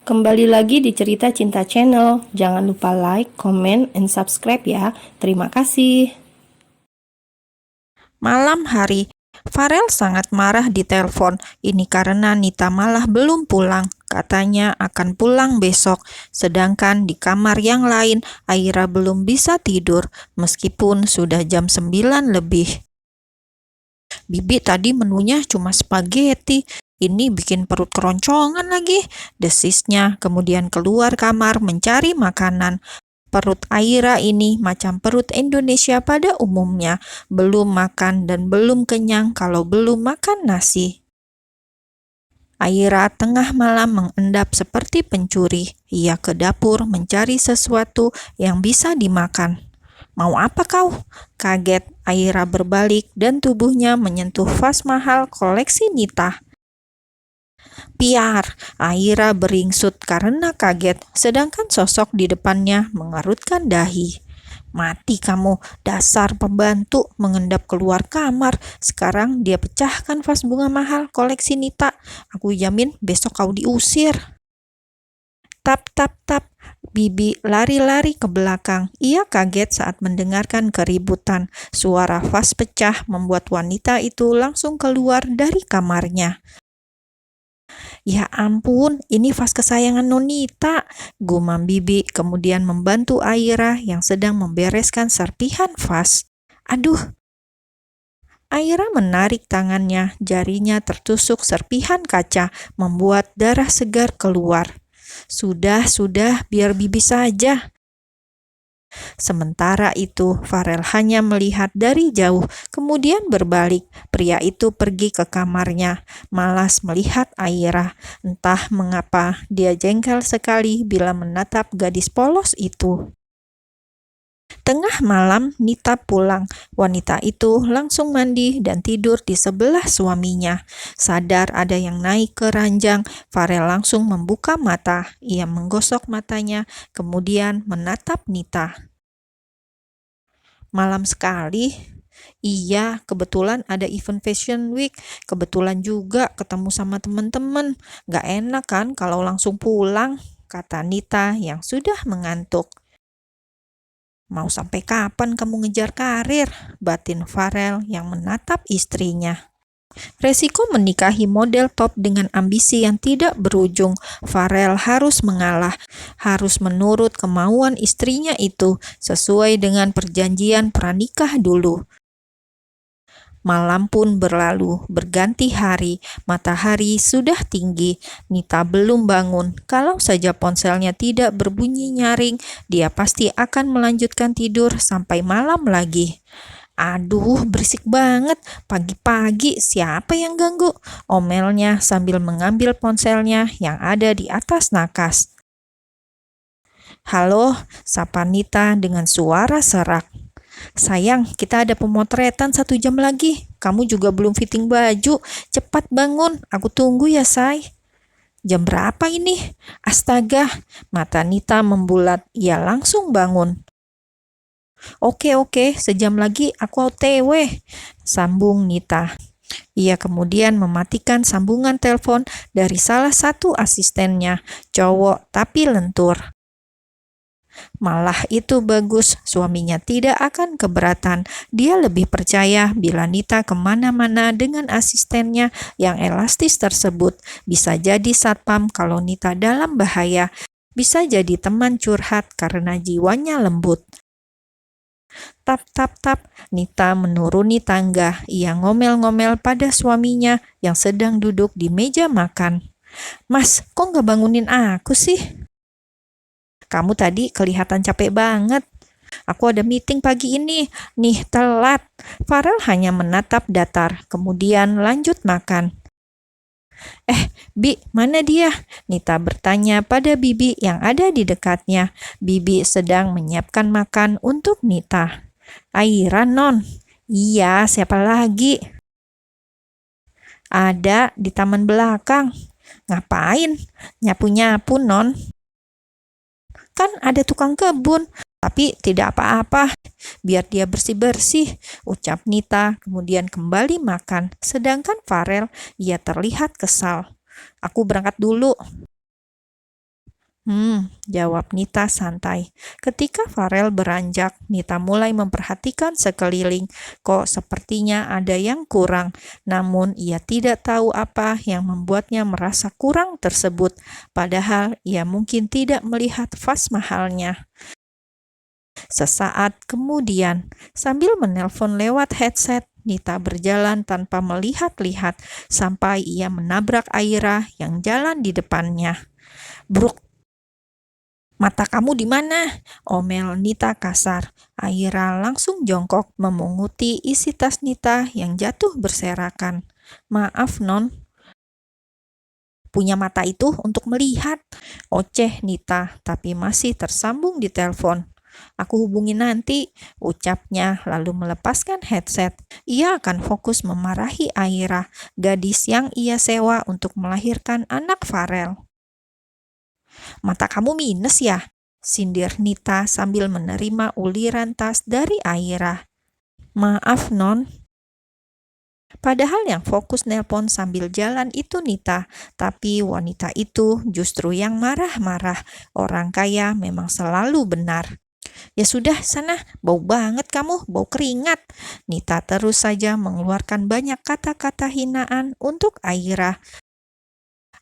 Kembali lagi di Cerita Cinta Channel. Jangan lupa like, comment, and subscribe ya. Terima kasih. Malam hari, Farel sangat marah di telepon. Ini karena Nita malah belum pulang. Katanya akan pulang besok. Sedangkan di kamar yang lain, Aira belum bisa tidur meskipun sudah jam 9 lebih. Bibi tadi menunya cuma spaghetti. Ini bikin perut keroncongan lagi. Desisnya kemudian keluar kamar mencari makanan. Perut Aira ini macam perut Indonesia pada umumnya, belum makan dan belum kenyang kalau belum makan nasi. Aira tengah malam mengendap seperti pencuri. Ia ke dapur mencari sesuatu yang bisa dimakan. "Mau apa kau?" Kaget, Aira berbalik dan tubuhnya menyentuh vas mahal koleksi Nita. "Piar!" Aira beringsut karena kaget, sedangkan sosok di depannya mengerutkan dahi. "Mati kamu, dasar pembantu!" Mengendap keluar kamar. Sekarang dia pecahkan vas bunga mahal koleksi Nita. Aku jamin besok kau diusir. Tap, tap, tap. Bibi lari-lari ke belakang. Ia kaget saat mendengarkan keributan. Suara vas pecah membuat wanita itu langsung keluar dari kamarnya. "Ya ampun, ini vas kesayangan Nonita," gumam Bibi, kemudian membantu Aira yang sedang membereskan serpihan vas. "Aduh!" Aira menarik tangannya, jarinya tertusuk serpihan kaca, membuat darah segar keluar. Sudah, biar Bibi saja." Sementara itu, Farel hanya melihat dari jauh, kemudian berbalik. Pria itu pergi ke kamarnya, malas melihat Aira. Entah mengapa, dia jengkel sekali bila menatap gadis polos itu. Tengah malam, Nita pulang. Wanita itu langsung mandi dan tidur di sebelah suaminya. Sadar ada yang naik ke ranjang, Farel langsung membuka mata. Ia menggosok matanya, kemudian menatap Nita. "Malam sekali." "Iya, kebetulan ada event Fashion Week. Kebetulan juga ketemu sama teman-teman. Gak enak kan kalau langsung pulang," kata Nita yang sudah mengantuk. "Mau sampai kapan kamu ngejar karir?" batin Farel yang menatap istrinya. Resiko menikahi model top dengan ambisi yang tidak berujung. Farel harus mengalah, harus menurut kemauan istrinya itu, sesuai dengan perjanjian pranikah dulu. Malam pun berlalu, berganti hari, matahari sudah tinggi. Nita belum bangun. Kalau saja ponselnya tidak berbunyi nyaring, dia pasti akan melanjutkan tidur sampai malam lagi. "Aduh, berisik banget. Pagi-pagi siapa yang ganggu?" omelnya sambil mengambil ponselnya yang ada di atas nakas. "Halo," sapa Nita dengan suara serak. "Sayang, kita ada pemotretan 1 jam lagi. Kamu juga belum fitting baju. Cepat bangun, aku tunggu ya, say." "Jam berapa ini? Astaga!" Mata Nita membulat. Ia langsung bangun. Oke, sejam lagi aku OTW," sambung Nita. Ia kemudian mematikan sambungan telepon dari salah satu asistennya, cowok tapi lentur. Malah itu bagus, suaminya tidak akan keberatan. Dia lebih percaya bila Nita kemana-mana dengan asistennya yang elastis tersebut. Bisa jadi satpam kalau Nita dalam bahaya. Bisa jadi teman curhat karena jiwanya lembut. Tap, tap, tap. Nita menuruni tangga. Ia ngomel-ngomel pada suaminya yang sedang duduk di meja makan. "Mas, kok nggak bangunin aku sih? Kamu tadi kelihatan capek banget. Aku ada meeting pagi ini. Nih, telat." Farel hanya menatap datar, kemudian lanjut makan. Bi, mana dia?" Nita bertanya pada Bibi yang ada di dekatnya. Bibi sedang menyiapkan makan untuk Nita. "Aira, Non." "Iya, siapa lagi?" "Ada di taman belakang." "Ngapain?" "Nyapu-nyapu, Non." "Kan ada tukang kebun." "Tapi tidak apa-apa, biar dia bersih-bersih," ucap Nita, kemudian kembali makan. Sedangkan Farel, ia terlihat kesal. "Aku berangkat dulu." Jawab Nita santai. Ketika Farel beranjak, Nita mulai memperhatikan sekeliling. Kok sepertinya ada yang kurang, namun ia tidak tahu apa yang membuatnya merasa kurang tersebut. Padahal ia mungkin tidak melihat vas mahalnya. Sesaat kemudian, sambil menelpon lewat headset, Nita berjalan tanpa melihat-lihat sampai ia menabrak Aira yang jalan di depannya. Bruk! Mata kamu di mana? Omel Nita kasar. Aira langsung jongkok memunguti isi tas Nita yang jatuh berserakan. Maaf, Non. Punya mata itu untuk melihat. Oceh Nita, tapi masih tersambung di telepon. Aku hubungi nanti, ucapnya lalu melepaskan headset. Ia akan fokus memarahi Aira, gadis yang ia sewa untuk melahirkan anak Farel. Mata kamu minus ya? Sindir Nita sambil menerima uliran tas dari Aira. Maaf, Non. Padahal yang fokus nelpon sambil jalan itu Nita, tapi wanita itu justru yang marah-marah. Orang kaya memang selalu benar. Ya sudah, sana, bau banget kamu, bau keringat. Nita terus saja mengeluarkan banyak kata-kata hinaan untuk Aira.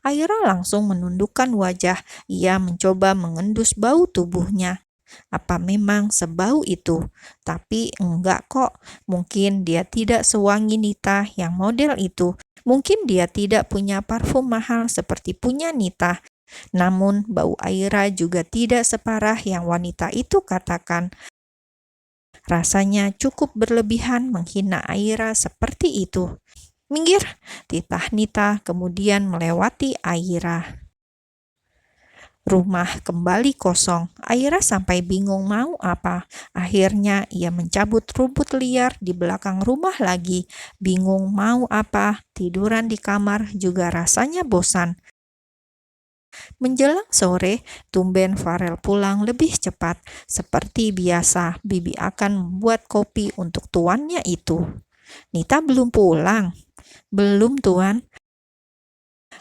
Aira langsung menundukkan wajah. Ia mencoba mengendus bau tubuhnya. Apa memang sebau itu? Tapi enggak kok. Mungkin dia tidak sewangi Nita yang model itu. Mungkin dia tidak punya parfum mahal seperti punya Nita. Namun bau Aira juga tidak separah yang wanita itu katakan. Rasanya cukup berlebihan menghina Aira seperti itu. Minggir, titah Nita kemudian melewati Aira. Rumah kembali kosong. Aira sampai bingung mau apa. Akhirnya ia mencabut rumput liar di belakang rumah lagi. Bingung mau apa, tiduran di kamar juga rasanya bosan. Menjelang sore, tumben Farel pulang lebih cepat. Seperti biasa, Bibi akan membuat kopi untuk tuannya itu. Nita belum pulang. Belum, Tuan.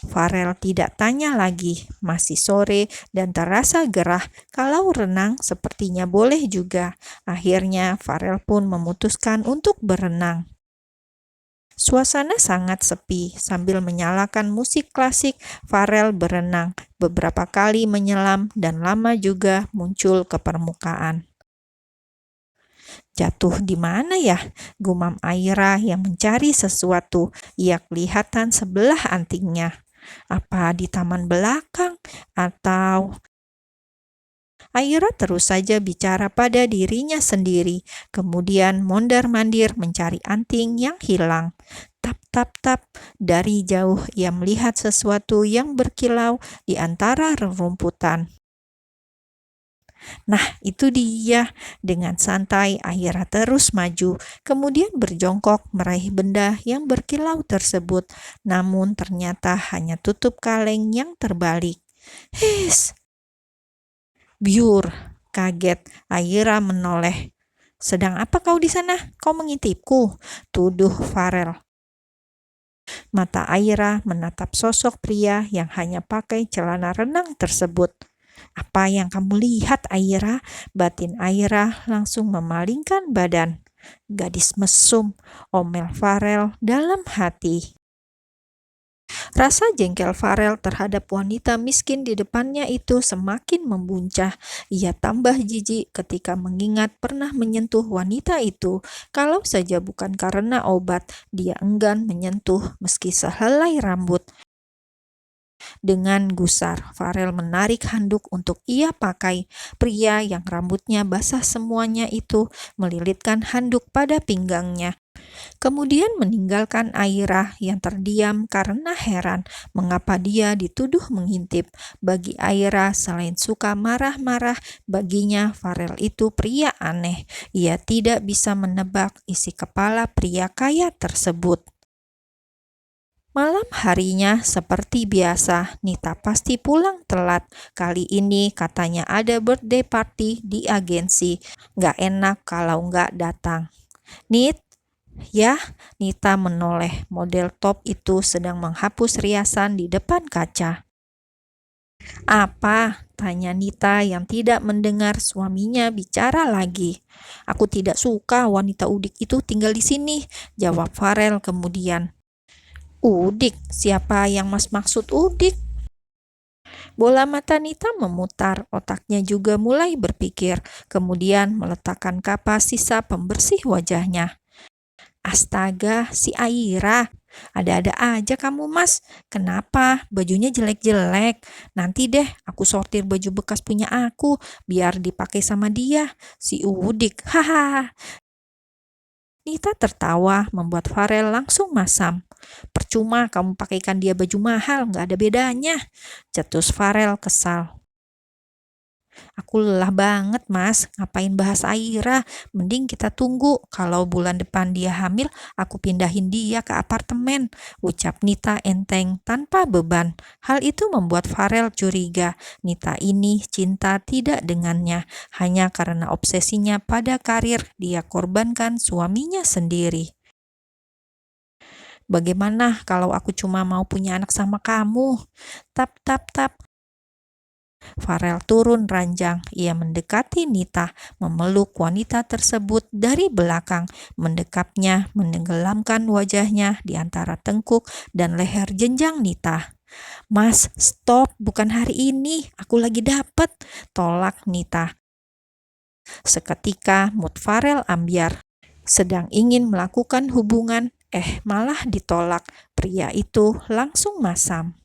Farel tidak tanya lagi. Masih sore dan terasa gerah. Kalau renang sepertinya boleh juga. Akhirnya Farel pun memutuskan untuk berenang. Suasana sangat sepi. Sambil menyalakan musik klasik, Farel berenang. Beberapa kali menyelam dan lama juga muncul ke permukaan. Jatuh di mana ya? Gumam Aira yang mencari sesuatu. Ia kelihatan sebelah antingnya. Apa di taman belakang? Atau... Aira terus saja bicara pada dirinya sendiri, kemudian mondar-mandir mencari anting yang hilang. Tap, tap, tap. Dari jauh ia melihat sesuatu yang berkilau di antara rerumputan. Nah, itu dia. Dengan santai, Aira terus maju, kemudian berjongkok meraih benda yang berkilau tersebut. Namun ternyata hanya tutup kaleng yang terbalik. His! Biur! Kaget, Aira menoleh. Sedang apa kau di sana? Kau mengintipku? Tuduh Farel. Mata Aira menatap sosok pria yang hanya pakai celana renang tersebut. Apa yang kamu lihat, Aira? Batin Aira langsung memalingkan badan. Gadis mesum, omel Farel dalam hati. Rasa jengkel Farel terhadap wanita miskin di depannya itu semakin membuncah. Ia tambah jijik ketika mengingat pernah menyentuh wanita itu. Kalau saja bukan karena obat, dia enggan menyentuh meski sehelai rambut. Dengan gusar, Farel menarik handuk untuk ia pakai. Pria yang rambutnya basah semuanya itu melilitkan handuk pada pinggangnya. Kemudian meninggalkan Aira yang terdiam karena heran mengapa dia dituduh mengintip. Bagi Aira, selain suka marah-marah, baginya Farel itu pria aneh. Ia tidak bisa menebak isi kepala pria kaya tersebut. Malam harinya seperti biasa, Nita pasti pulang telat. Kali ini katanya ada birthday party di agensi. Gak enak kalau gak datang. Nit, ya, Nita menoleh. Model top itu sedang menghapus riasan di depan kaca. Apa? Tanya Nita yang tidak mendengar suaminya bicara lagi. Aku tidak suka wanita Udik itu tinggal di sini, jawab Farel kemudian. Udik? Siapa yang Mas maksud Udik? Bola mata Nita memutar, otaknya juga mulai berpikir, kemudian meletakkan kapas sisa pembersih wajahnya. Astaga, si Aira. Ada-ada aja kamu, Mas. Kenapa? Bajunya jelek-jelek. Nanti deh aku sortir baju bekas punya aku, biar dipakai sama dia. Si Udik. Hahaha. Nita tertawa, membuat Farel langsung masam. Percuma kamu pakaikan dia baju mahal, gak ada bedanya. Cetus Farel kesal. Aku lelah banget, Mas. Ngapain bahas Aira? Mending kita tunggu. Kalau bulan depan dia hamil, aku pindahin dia ke apartemen. Ucap Nita enteng tanpa beban. Hal itu membuat Farel curiga. Nita ini cinta tidak dengannya. Hanya karena obsesinya pada karir, dia korbankan suaminya sendiri. Bagaimana kalau aku cuma mau punya anak sama kamu? Tap, tap, tap. Farel turun ranjang. Ia mendekati Nita, memeluk wanita tersebut dari belakang, mendekapnya, menenggelamkan wajahnya di antara tengkuk dan leher jenjang Nita. Mas, stop, bukan hari ini, aku lagi dapet, tolak Nita. Seketika mood Farel ambyar. Sedang ingin melakukan hubungan, malah ditolak. Pria itu langsung masam.